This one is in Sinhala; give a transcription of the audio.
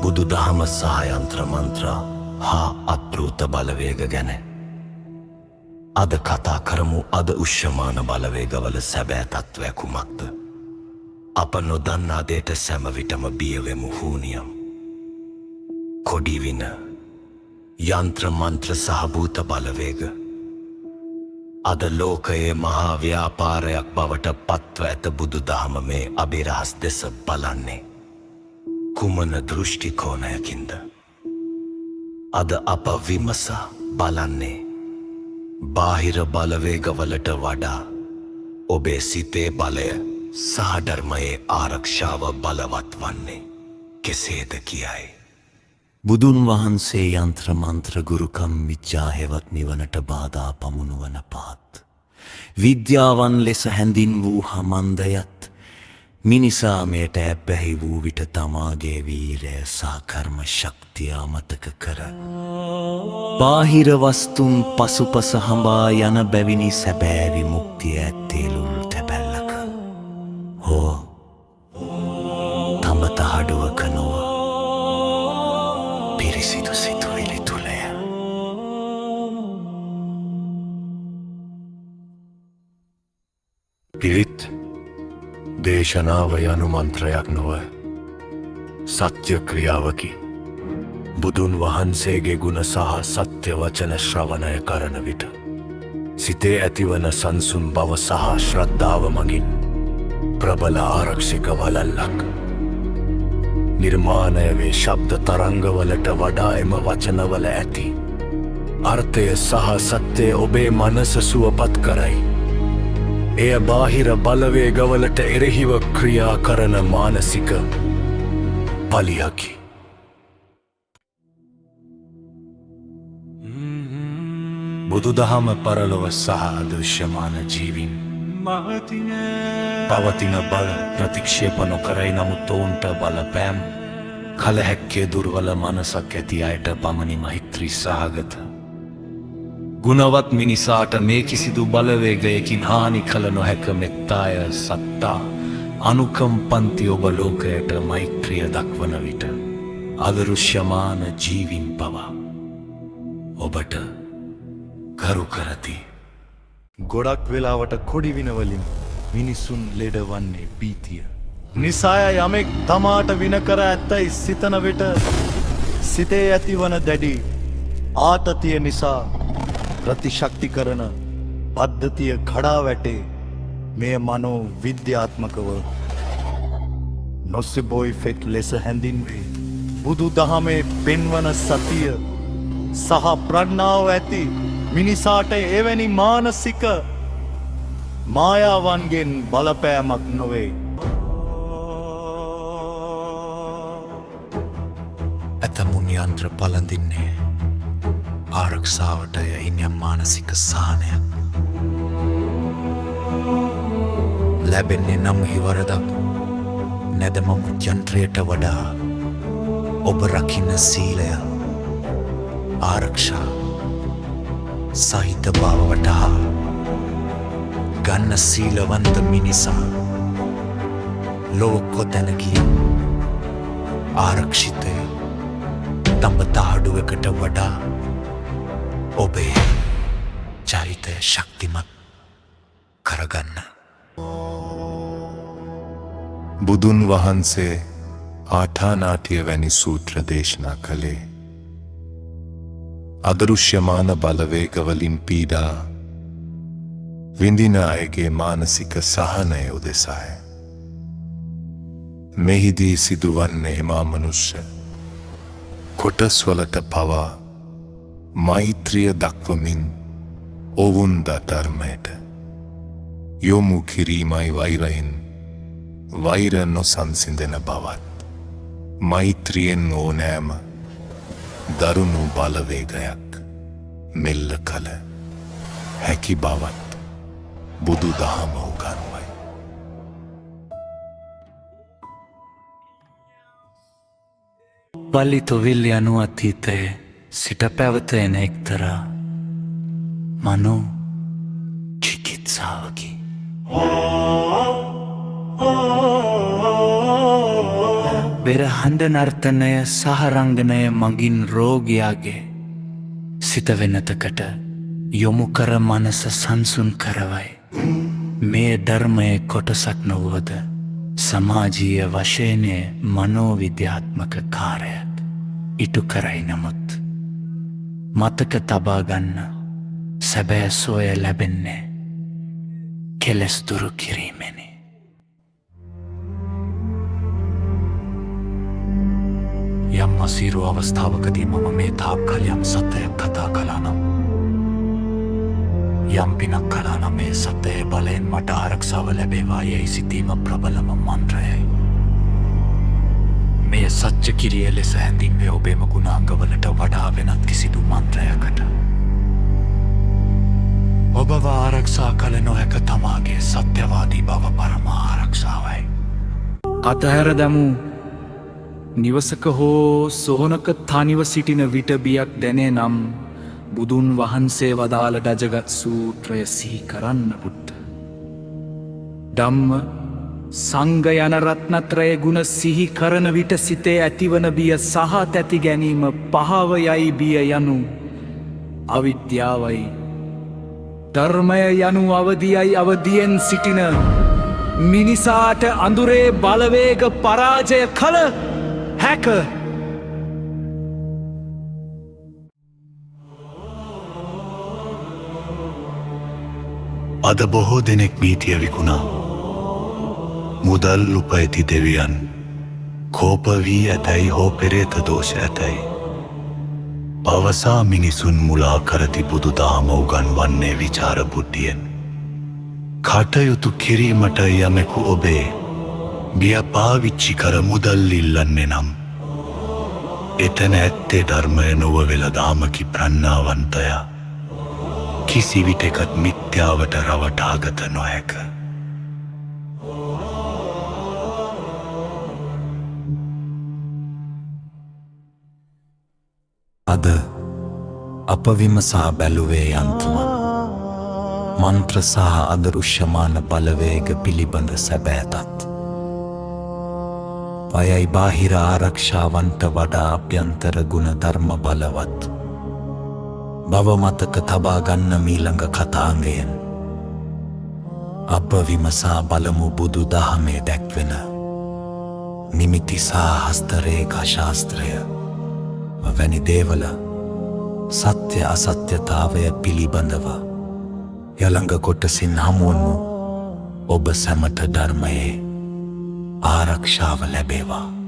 බුදු දහම සහ යන්ත්‍ර මන්ත්‍ර හා අත්පෘත බලවේග ගැන අද කතා කරමු. අද උෂ්‍යමාන බලවේගවල සැබෑ තත්ත්වය කුමක්ද? අප නොදන්නා දේට සැම විටම බියවෙමු. හූනියම්, කොඩිවින, යන්ත්‍ර මන්ත්‍ර සහ භූත බලවේග අද ලෝකයේ මහා ව්‍යාපාරයක් බවට පත්ව ඇත. බුදු දහම මේ අභිරහස් දෙස බලන්නේ කුමන දෘෂ්ටිකෝණයකින්ද? අද අප විමසා බලන්නේ බාහිර බලවේගවලට වඩා ඔබේ සිතේ බලය සහ ධර්මයේ ආරක්ෂාව බලවත් වන්නේ කෙසේද කියයි. බුදුන් වහන්සේ යන්ත්‍ර මන්ත්‍ර ගුරුකම් විද්‍යා හෙවත් නිවනට බාධා පමුණුවන පාත් විද්‍යාවන් ලෙස හැඳින් වූ හමන්දයත් මිනිසා මෙයට ඇබ්බැහි වූ විට තමාගේ වීරය සහ කර්ම ශක්තිය අමතක කර බාහිර වස්තුන් පසුපස හඹා යන බැවිනි. සැබෑ විමුක්තිය ඇත්තේ ලුල් තැබැල්ලක හෝ තඹතහඩුවක නොව පිරිසිදු සිතුවිලි තුළය. පිරිත් දේශනාව යනු මන්ත්‍රයක් නොව සත්‍ය ක්‍රියාවකි. බුදුන් වහන්සේගේ ගුණ සහ සත්‍ය වචන ශ්‍රවණය කරන විට සිතේ ඇතිවන සංසුන් බව සහ ශ්‍රද්ධාව මගින් ප්‍රබල ආරක්ෂක වලල්ලක් නිර්මාණය වේ. ශබ්ද තරංගවලට වඩා එම වචනවල ඇති අර්ථය සහ සත්‍යය ඔබේ මනස සුවපත් කරයි. එය බාහිර බලවේගවලට එරෙහිව ක්‍රියා කරන මානසික පලියකි. බුදුදහම පරලොව සහ අදෘශ්‍යමාන ජීවින් පවතින බල ප්‍රතික්ෂේප නොකරයි. නමුත් ඔවුන්ට බලපෑම් කල හැක්කේ දුර්වල මනසක් ඇති අයට පමණි. මෛත්‍රී සහගත ගුණවත් මිනිසාට මේ කිසිදු බලවේගයකින් හානි කළ නොහැක. මෙත්තාය සත්තා අනුකම්පන්ති. ඔබ ලෝකයට මෛත්‍රිය දක්වන විට අදෘශ්‍යමාන ජීවින් පවා ඔබට කරු කරති. ගොඩක් වෙලාවට කොඩිවිනවලින් මිනිසුන් ලෙඩවන්නේ බීතිය නිසාය. යමෙක් තමාට වින කර ඇත්තයි සිතන විට සිතේ ඇතිවන දැඩි ආතතිය නිසා ප්‍රතිශක්ති කරන පද්ධතිය කඩා වැටේ. මෙය මනෝ විද්‍යාත්මකව නොසිබෝයි ෆෙට් ලෙස හැඳින්වේ. බුදු දහමේ පෙන්වන සතිය සහ ප්‍රඥාව ඇති මිනිසාට එවැනි මානසික මායාවන්ගෙන් බලපෑමක් නොවේ. ඇතමුන් යන්ත්‍ර පලඳින්නේ ආරක්ෂාවට යයිනම් මානසික සහනයක් ලැබෙන්නේ නම් හිවරදක් නැදමමුත් යන්ත්‍රයට වඩා ඔබ රකින්න සීලය ආරක්ෂා සහිත බවට හා ගන්න සීලවන්ත මිනිසා ලෝකො තැනගිය ආරක්ෂිතය තඹතහඩුවකට වඩා ඔබේ චරිතය ශක්තිමත් කරගන්න. බුදුන් වහන්සේ ආඨානාටිය වැනි සූත්‍ර දේශනා කළේ අදෘශ්‍යමාන බලවේගවලින් පීඩා විඳින අයගේ මානසික සහනය උදෙසාය. මෙහිදී සිදුවන්නේ මාමනුෂ්‍ය කොටස්වලට පවා මෛත්‍රිය දක්වමින් ඔවුන් ධර්මයට යොමු කිරීමයි වෛරයෙන් වෛර නොසන්සිඳෙන බවත් මෛත්‍රියෙන් ඕනෑම දරුණු බලවේගයක් මෙල්ල කළ හැකි බවත් බුදු දහම උගන්වයි. වල්ලිතොවිල් යනු අතීතයේ සිට පැවත එන එක්තරා මනෝ චිකිත්සාවකි. වෙරහඬ නර්තනය සහරංගනය මගින් රෝගයාගේ සිත වෙනතකට යොමු කර මනස සංසුන් කරවයි. මේ ධර්මයේ කොටසක් නොවුවද සමාජීය වශයෙන්ය මනෝවිද්‍යාත්මක කාර්යයක් ඉටු කරයි. නමුත් මතක තබාගන්න සැබෑ සොය ලැබෙන්නේ කෙලෙස් දුරු කිරීමෙනි. යම් අසීරු අවස්ථාවකදී මම මේ තාක්කල් යම් සත්‍යයක් කතා කළා නම් යම් පිනක් කළා නම් මේ සත්‍යයේ බලයෙන් මට ආරක්ෂාව ලැබේවා යයි සිතීම ප්‍රබලම මන්ත්‍රයයි. මේ සත්‍ය කිරිය ලෙස හැඳින්වේ ඔබේම ගුණාංගවලට වඩා වෙනත් කිසිදු මන්ත්‍රයකට. ඔබව ආරක්ෂා කළ නොහැක තමාගේ සත්‍යවාදී බව පරම ආරක්ෂාවයි. අතහැර දැමූ නිවසක හෝ සොහොනක තනිව සිටින විට බියක් දැනේ නම් බුදුන් වහන්සේ වදාළ ඩජගත් සූත්‍රය සිහි කරන්න පුට්ට. ධම්ම සංඝ යන රත්නත්‍රය ගුණ සිහි කරන විට සිතේ ඇතිවන බිය සහ තැති ගැනීම පහව යයි බිය යනු අවිද්‍යාවයි. ධර්මය යනු අවදියයි අවදියෙන් සිටින මිනිසාට අඳුරේ බලවේග පරාජය කළ හැක. අද බොහෝ දෙනෙක් බීතිය විකුණා. මුදල් උපයති දෙවියන් කෝප වී ඇතැයි හෝ පෙරේත දෝෂ ඇතැයි. පවසා මිනිසුන් මුලා කරති බුදු දහම උගන්වන්නේ විචාර බුද්ධියෙන්. කටයුතු කිරීමට යමෙකු ඔබේ බිය පාවිච්චි කර මුදල් ඉල්ලන්නේ නම් එතන ඇත්තේ ධර්මය නොව වෙළදාමකි ප්‍රඥාවන්තයා. කිසි විටෙකත් මිත්‍යාවට රවටාගත නොහැක. අද අප විමසා බැලුවේ යන්ත්‍රම මන්ත්‍ර සහ අදෘශ්‍යමාන බලවේග පිළිබඳ සැබෑතත්. පයයි බාහිර ආරක්ෂාවන්ට වඩා අභ්‍යන්තර ගුණ ධර්ම බලවත්. බව මතක තබාගන්න මීළඟ කතාංගයෙන් අප විමසා බලමු බුදු දහමේ දැක්වෙන නිමිති සහ හස්තරේඛා ශාස්ත්‍රය වැනි දේවල සත්‍ය අසත්‍යතාවය පිළිබඳව යළඟ කොටසින් හමුවනු ඔබ සැමට ධර්මයේ ආරක්ෂාව ලැබේවා.